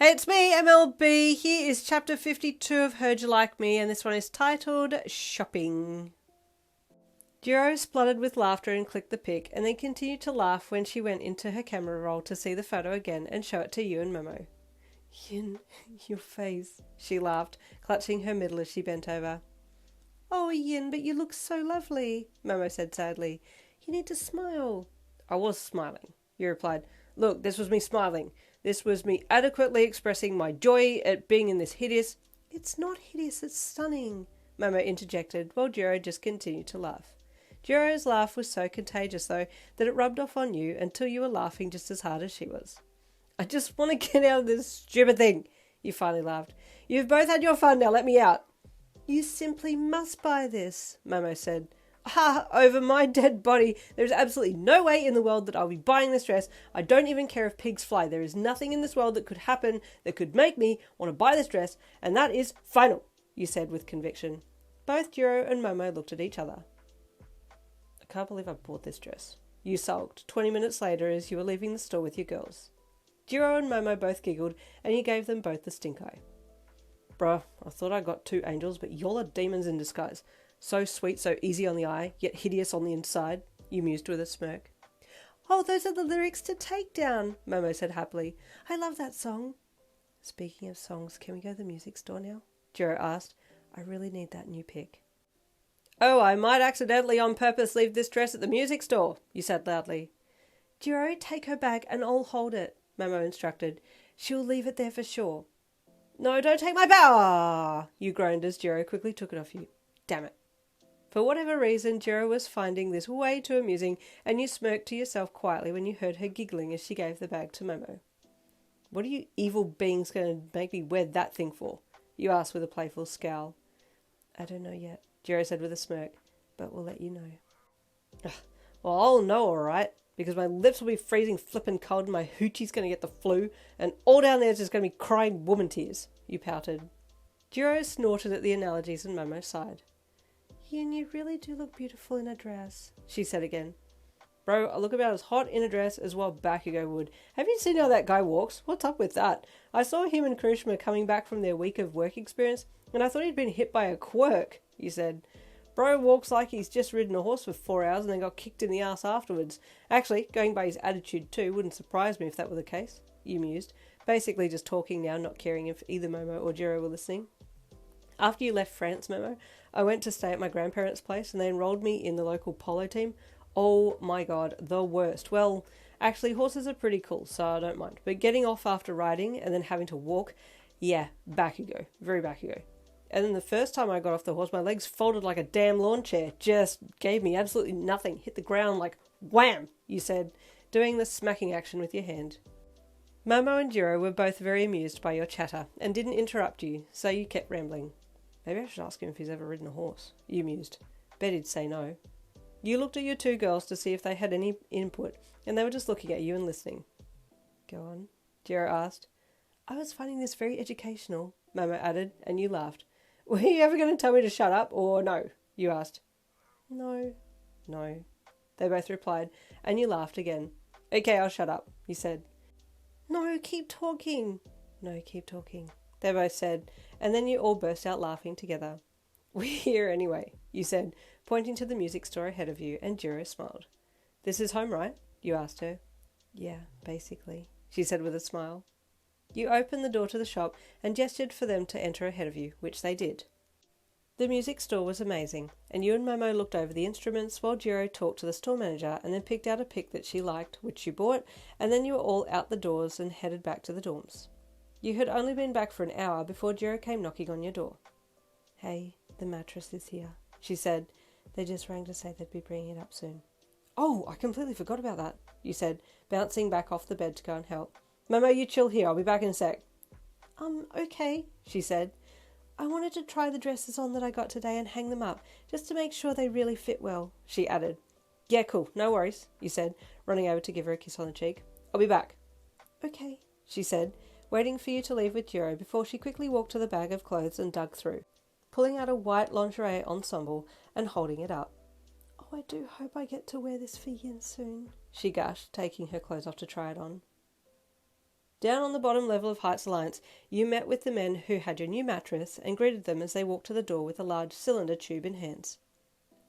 Hey, it's me, MLB. Here is chapter 52 of Heard You Like Me, and this one is titled Shopping. Jirou spluttered with laughter and clicked the pic, and then continued to laugh when she went into her camera roll to see the photo again and show it to you and Momo. Yin, your face, she laughed, clutching her middle as she bent over. Oh, Yin, but you look so lovely, Momo said sadly. You need to smile. I was smiling, you replied. Look, this was me smiling. This was me adequately expressing my joy at being in this hideous... It's not hideous, it's stunning, Momo interjected, while Jirou just continued to laugh. Jirou's laugh was so contagious, though, that it rubbed off on you until you were laughing just as hard as she was. I just want to get out of this stupid thing, you finally laughed. You've both had your fun, now let me out. You simply must buy this, Momo said. Over my dead body. There is absolutely no way in the world that I'll be buying this dress. I don't even care if pigs fly. There is nothing in this world that could happen that could make me want to buy this dress, and that is final, you said with conviction. Both Jirou and Momo looked at each other. I can't believe I bought this dress, you sulked 20 minutes later as you were leaving the store with your girls. Jirou and Momo both giggled, and you gave them both the stink eye. Bruh, I thought I got two angels, but y'all are demons in disguise. So sweet, so easy on the eye, yet hideous on the inside, you mused with a smirk. Oh, those are the lyrics to Takedown, Momo said happily. I love that song. Speaking of songs, can we go to the music store now? Jirou asked. I really need that new pic. Oh, I might accidentally on purpose leave this dress at the music store, you said loudly. Jirou, take her bag and I'll hold it, Momo instructed. She'll leave it there for sure. No, don't take my bag, you groaned as Jirou quickly took it off you. Damn it. For whatever reason, Jirou was finding this way too amusing, and you smirked to yourself quietly when you heard her giggling as she gave the bag to Momo. What are you evil beings going to make me wear that thing for? You asked with a playful scowl. I don't know yet, Jirou said with a smirk, but we'll let you know. Well, I'll know all right, because my lips will be freezing flippin' cold and my hoochie's going to get the flu, and all down there's just going to be crying woman tears, you pouted. Jirou snorted at the analogies and Momo sighed. Yin, you really do look beautiful in a dress, she said again. Bro, I look about as hot in a dress as what Bakugo would. Have you seen how that guy walks? What's up with that? I saw him and Karishma coming back from their week of work experience, and I thought he'd been hit by a quirk, you said. Bro walks like he's just ridden a horse for 4 hours and then got kicked in the ass afterwards. Actually, going by his attitude too, wouldn't surprise me if that were the case, you mused, basically just talking now, not caring if either Momo or Jirou were listening. After you left France, Momo, I went to stay at my grandparents' place and they enrolled me in the local polo team. Oh my god, the worst. Well, actually, horses are pretty cool, so I don't mind. But getting off after riding and then having to walk, yeah, Bakugo. Very Bakugo. And then the first time I got off the horse, my legs folded like a damn lawn chair. Just gave me absolutely nothing. Hit the ground like wham, you said, doing the smacking action with your hand. Momo and Jirou were both very amused by your chatter and didn't interrupt you, so you kept rambling. Maybe I should ask him if he's ever ridden a horse, you mused. Bet he'd say no. You looked at your two girls to see if they had any input, and they were just looking at you and listening. Go on, Jirou asked. I was finding this very educational, Momo added, and you laughed. Were you ever going to tell me to shut up, or no? You asked. No, they both replied, and you laughed again. Okay, I'll shut up, you said. No, keep talking. No, keep talking, they both said, and then you all burst out laughing together. We're here anyway, you said, pointing to the music store ahead of you, and Jirou smiled. This is home, right? You asked her. Yeah, basically, she said with a smile. You opened the door to the shop and gestured for them to enter ahead of you, which they did. The music store was amazing, and you and Momo looked over the instruments while Jirou talked to the store manager and then picked out a pick that she liked, which you bought, and then you were all out the doors and headed back to the dorms. You had only been back for an hour before Jirou came knocking on your door. Hey, the mattress is here, she said. They just rang to say they'd be bringing it up soon. Oh, I completely forgot about that, you said, bouncing back off the bed to go and help. Momo, you chill here, I'll be back in a sec. Okay, she said. I wanted to try the dresses on that I got today and hang them up, just to make sure they really fit well, she added. Yeah, cool, no worries, you said, running over to give her a kiss on the cheek. I'll be back. Okay, she said, waiting for you to leave with Jirou before she quickly walked to the bag of clothes and dug through, pulling out a white lingerie ensemble and holding it up. Oh, I do hope I get to wear this for Yin soon, she gushed, taking her clothes off to try it on. Down on the bottom level of Heights Alliance, you met with the men who had your new mattress and greeted them as they walked to the door with a large cylinder tube in hands.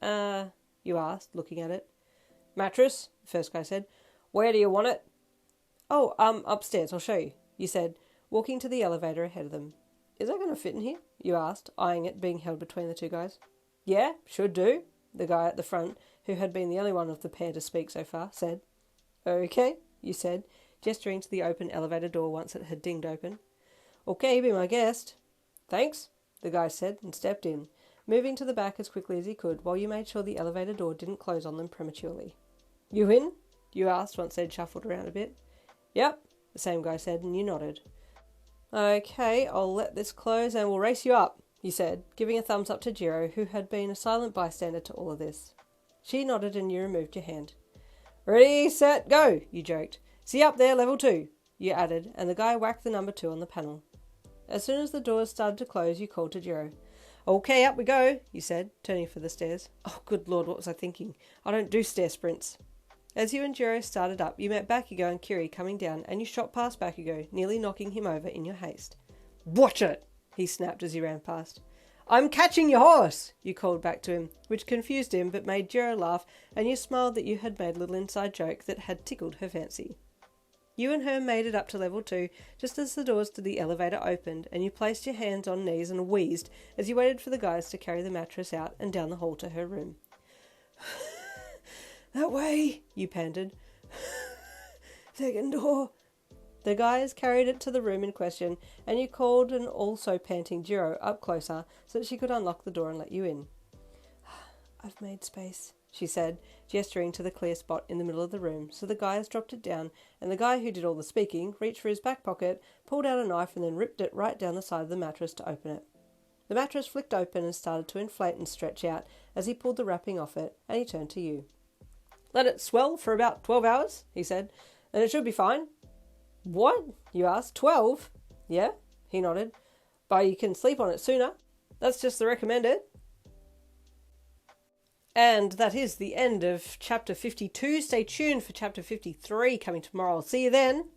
You asked, looking at it. Mattress, the first guy said. Where do you want it? Oh, upstairs, I'll show you, you said, walking to the elevator ahead of them. Is that going to fit in here? You asked, eyeing it being held between the two guys. Yeah, should do, the guy at the front, who had been the only one of the pair to speak so far, said. Okay, you said, gesturing to the open elevator door once it had dinged open. Okay, be my guest. Thanks, the guy said, and stepped in, moving to the back as quickly as he could while you made sure the elevator door didn't close on them prematurely. You in? You asked once they'd shuffled around a bit. Yep, the same guy said, and you nodded. Okay, I'll let this close and we'll race you up, you said, giving a thumbs up to Jirou, who had been a silent bystander to all of this. She nodded and you removed your hand. Ready, set, go, you joked. See you up there, level 2, you added, and the guy whacked the number 2 on the panel. As soon as the doors started to close, you called to Jirou. Okay, up we go, you said, turning for the stairs. Oh, good lord, what was I thinking? I don't do stair sprints. As you and Jirou started up, you met Bakugo and Kiri coming down, and you shot past Bakugo, nearly knocking him over in your haste. Watch it, he snapped as you ran past. I'm catching your horse, you called back to him, which confused him but made Jirou laugh, and you smiled that you had made a little inside joke that had tickled her fancy. You and her made it up to level 2 just as the doors to the elevator opened, and you placed your hands on knees and wheezed as you waited for the guys to carry the mattress out and down the hall to her room. That way, you panted. Second door. The guys carried it to the room in question, and you called an also panting Jirou up closer so that she could unlock the door and let you in. I've made space, she said, gesturing to the clear spot in the middle of the room, so the guys dropped it down, and the guy who did all the speaking reached for his back pocket, pulled out a knife and then ripped it right down the side of the mattress to open it. The mattress flicked open and started to inflate and stretch out as he pulled the wrapping off it, and he turned to you. Let it swell for about 12 hours, he said, and it should be fine. What? You asked. 12? Yeah, he nodded. But you can sleep on it sooner. That's just the recommended. And that is the end of chapter 52. Stay tuned for chapter 53 coming tomorrow. I'll see you then.